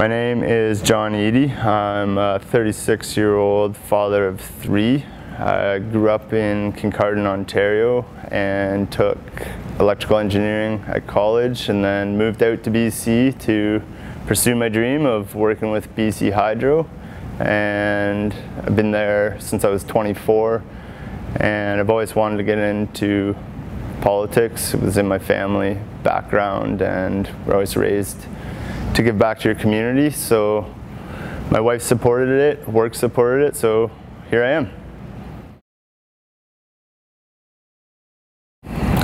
My name is Jon Eadie. I'm a 36-year-old father of 3. I grew up in Kincardine, Ontario and took electrical engineering at college and then moved out to BC to pursue my dream of working with BC Hydro. And I've been there since I was 24, and I've always wanted to get into politics. It was in my family background, and we're always raised to give back to your community. So my wife supported it, work supported it, so here I am.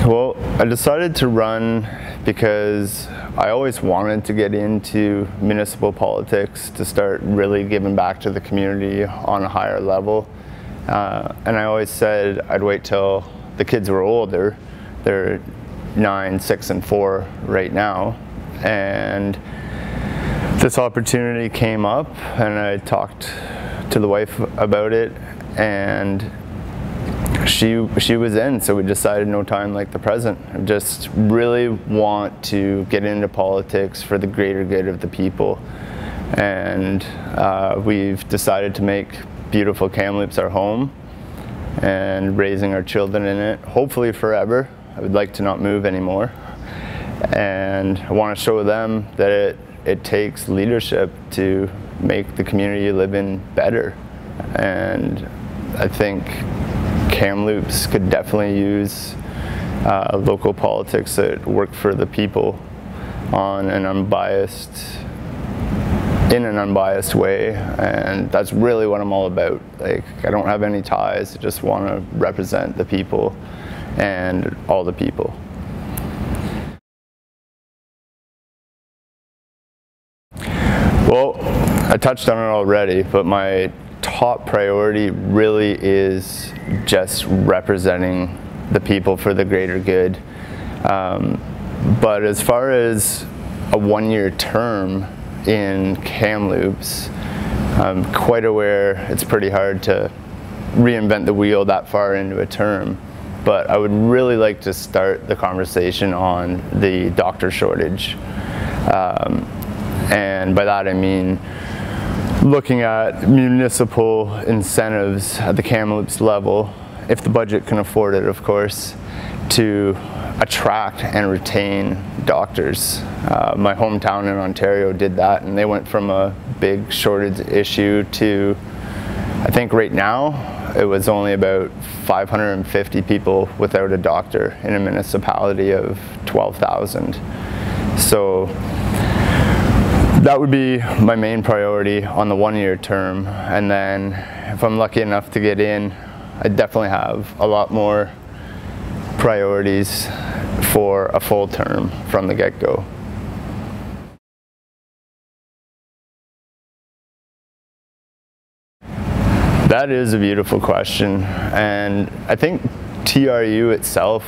Well, I decided to run because I always wanted to get into municipal politics to start really giving back to the community on a higher level. And I always said I'd wait till the kids were older. They're 9, 6, and 4 right now. And this opportunity came up, and I talked to the wife about it, and she was in, so we decided no time like the present. I just really want to get into politics for the greater good of the people, and we've decided to make beautiful Kamloops our home and raising our children in it, hopefully forever. I would like to not move anymore, and I want to show them that it takes leadership to make the community you live in better. And I think Kamloops could definitely use local politics that work for the people in an unbiased way, and that's really what I'm all about. Like, I don't have any ties, I just want to represent the people and all the people. Well, I touched on it already, but my top priority really is just representing the people for the greater good. But as far as a 1-year term in Kamloops, I'm quite aware it's pretty hard to reinvent the wheel that far into a term. But I would really like to start the conversation on the doctor shortage. And by that I mean looking at municipal incentives at the Kamloops level, if the budget can afford it, of course, to attract and retain doctors. My hometown in Ontario did that, and they went from a big shortage issue to, I think right now, it was only about 550 people without a doctor in a municipality of 12,000. So that would be my main priority on the 1-year term, and then if I'm lucky enough to get in, I definitely have a lot more priorities for a full term from the get-go. That is a beautiful question, and I think TRU itself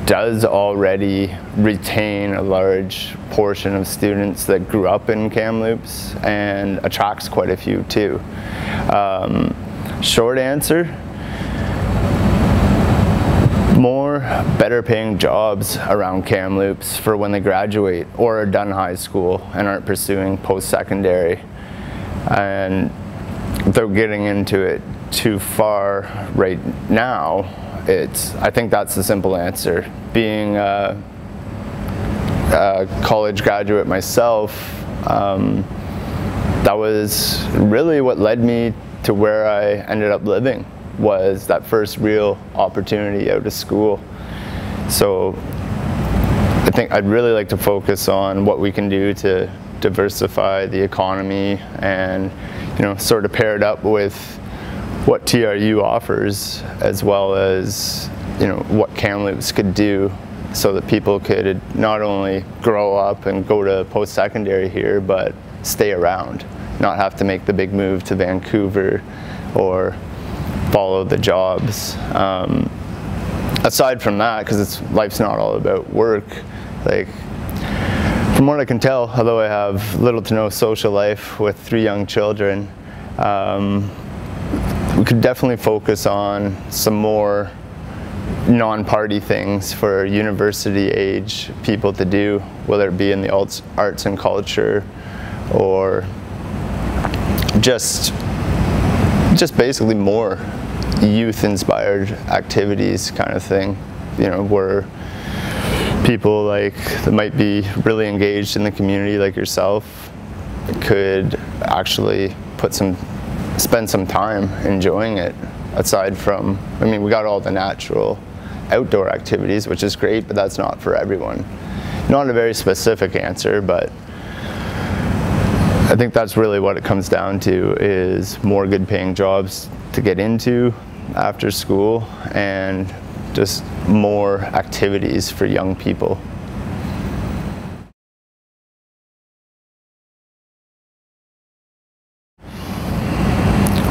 does already retain a large portion of students that grew up in Kamloops and attracts quite a few too. Short answer, more better paying jobs around Kamloops for when they graduate or are done high school and aren't pursuing post-secondary. And without getting into it too far right now, I think that's the simple answer. Being a college graduate myself, that was really what led me to where I ended up living, was that first real opportunity out of school. So I think I'd really like to focus on what we can do to diversify the economy and, sort of pair it up with what TRU offers, as well as what Kamloops could do so that people could not only grow up and go to post-secondary here, but stay around, not have to make the big move to Vancouver or follow the jobs. Aside from that, because life's not all about work, like, from what I can tell, although I have little to no social life with 3 young children, we could definitely focus on some more non-party things for university age people to do, whether it be in the arts and culture or just basically more youth-inspired activities kind of thing, you know, where people like that might be really engaged in the community like yourself could actually spend some time enjoying it. Aside from, I mean, we got all the natural outdoor activities, which is great, but that's not for everyone. Not a very specific answer, but I think that's really what it comes down to, is more good paying jobs to get into after school and just more activities for young people.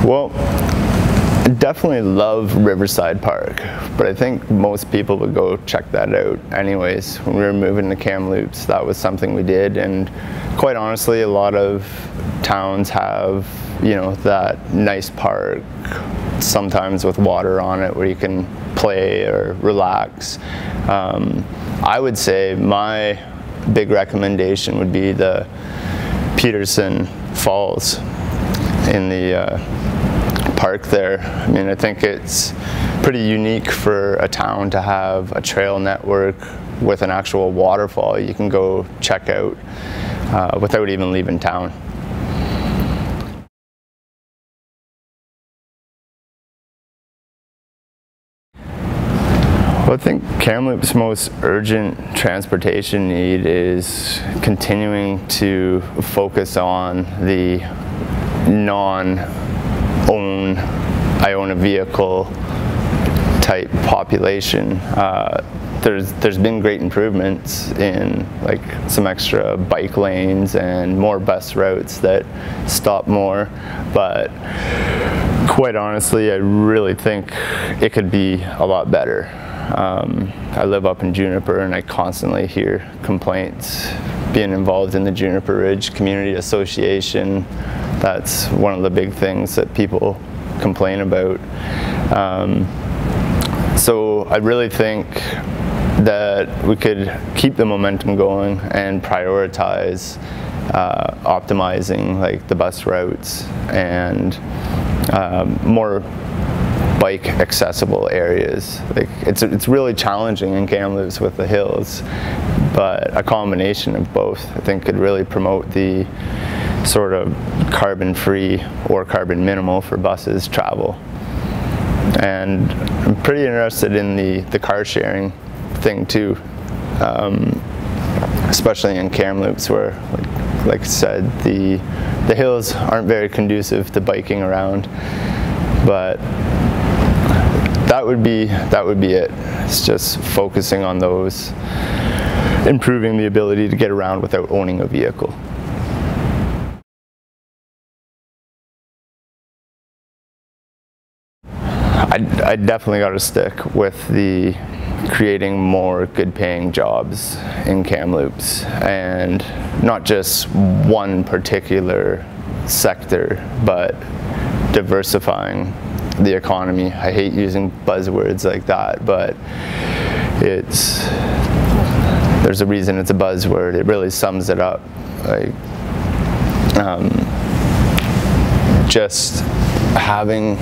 Well, I definitely love Riverside Park, but I think most people would go check that out anyways. When we were moving to Kamloops, that was something we did, and quite honestly, a lot of towns have, you know, that nice park, sometimes with water on it where you can play or relax. I would say my big recommendation would be the Peterson Falls in the park there. I mean, I think it's pretty unique for a town to have a trail network with an actual waterfall you can go check out without even leaving town. Well, I think Kamloops' most urgent transportation need is continuing to focus on the I own a vehicle type population. There's been great improvements in like some extra bike lanes and more bus routes that stop more, but quite honestly, I really think it could be a lot better. I live up in Juniper and I constantly hear complaints. Being involved in the Juniper Ridge Community Association, that's one of the big things that people complain about. So I really think that we could keep the momentum going and prioritize optimizing like the bus routes and more bike accessible areas. Like it's really challenging in Kamloops with the hills, but a combination of both I think could really promote the sort of carbon free or carbon minimal for buses travel. And I'm pretty interested in the car sharing thing too, especially in Kamloops where like I said, the hills aren't very conducive to biking around, but that would be it. It's just focusing on those, improving the ability to get around without owning a vehicle. I definitely got to stick with the creating more good paying jobs in Kamloops, and not just one particular sector, but diversifying the economy. I hate using buzzwords like that, but there's a reason it's a buzzword. It really sums it up. Like just having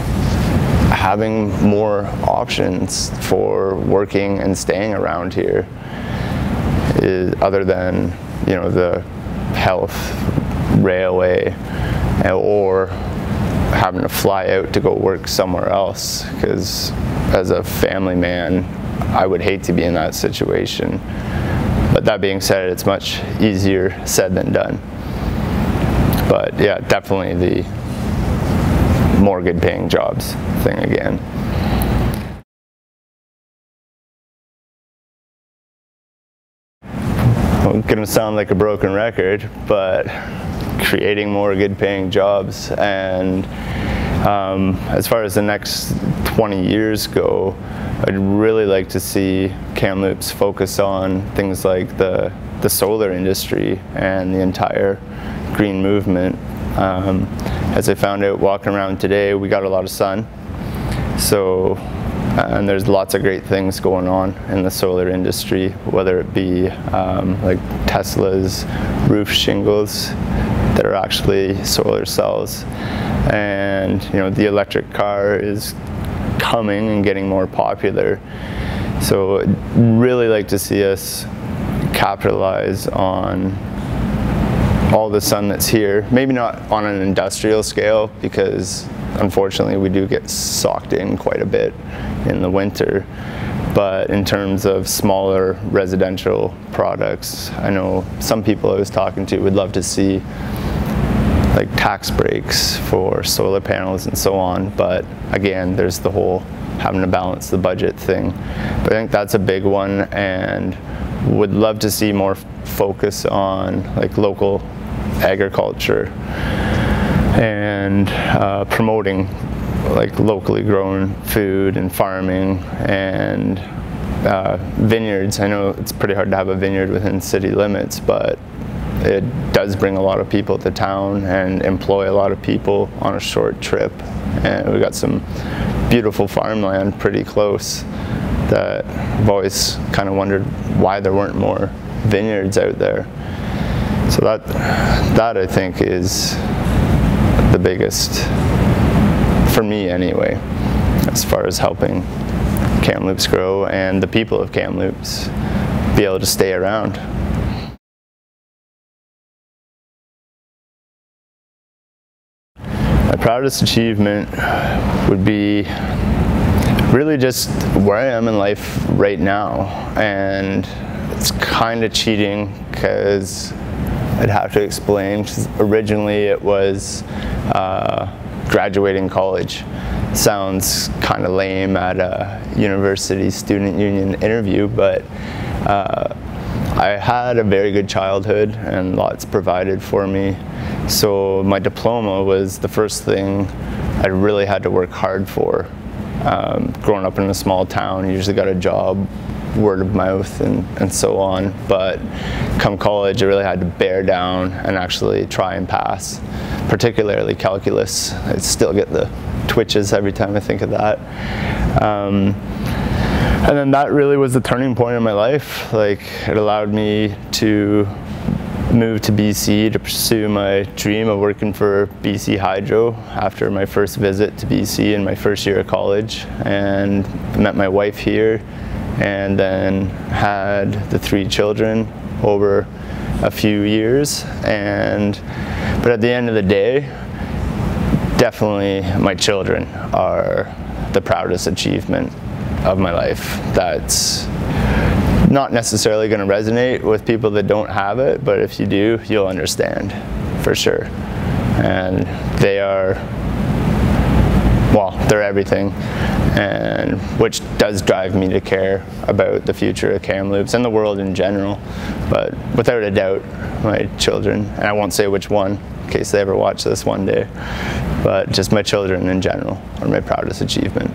more options for working and staying around here, other than, you know, the health, railway, or having to fly out to go work somewhere else, because as a family man I would hate to be in that situation. But that being said, it's much easier said than done. But yeah, definitely the more good paying jobs thing again. I'm gonna sound like a broken record, but creating more good paying jobs, and as far as the next 20 years go, I'd really like to see Kamloops focus on things like the solar industry and the entire green movement. As I found out walking around today, we got a lot of sun, so and there's lots of great things going on in the solar industry, whether it be like Tesla's roof shingles that are actually solar cells. And the electric car is coming and getting more popular. So I'd really like to see us capitalize on all the sun that's here. Maybe not on an industrial scale, because unfortunately we do get socked in quite a bit in the winter. But in terms of smaller residential products, I know some people I was talking to would love to see like tax breaks for solar panels and so on. But again, there's the whole having to balance the budget thing. But I think that's a big one, and would love to see more focus on like local agriculture and promoting like locally grown food and farming and vineyards. I know it's pretty hard to have a vineyard within city limits, but it does bring a lot of people to town and employ a lot of people on a short trip. And we got some beautiful farmland pretty close that I've always kind of wondered why there weren't more vineyards out there. So that I think is the biggest, for me anyway, as far as helping Kamloops grow and the people of Kamloops be able to stay around. My proudest achievement would be really just where I am in life right now. And it's kind of cheating because I'd have to explain, because originally it was graduating college. Sounds kind of lame at a university student union interview, but I had a very good childhood and lots provided for me. So my diploma was the first thing I really had to work hard for. Growing up in a small town, you usually got a job, word of mouth and so on. But come college, I really had to bear down and actually try and pass, particularly calculus. I still get the twitches every time I think of that. And then that really was the turning point in my life. Like, it allowed me to move to BC to pursue my dream of working for BC Hydro after my first visit to BC in my first year of college, and met my wife here, and then had the 3 children over a few years. But at the end of the day, definitely my children are the proudest achievement of my life. That's not necessarily going to resonate with people that don't have it, but if you do, you'll understand for sure. And they are, well, they're everything, and which does drive me to care about the future of Kamloops and the world in general. But without a doubt, my children, and I won't say which one in case they ever watch this one day, but just my children in general are my proudest achievement.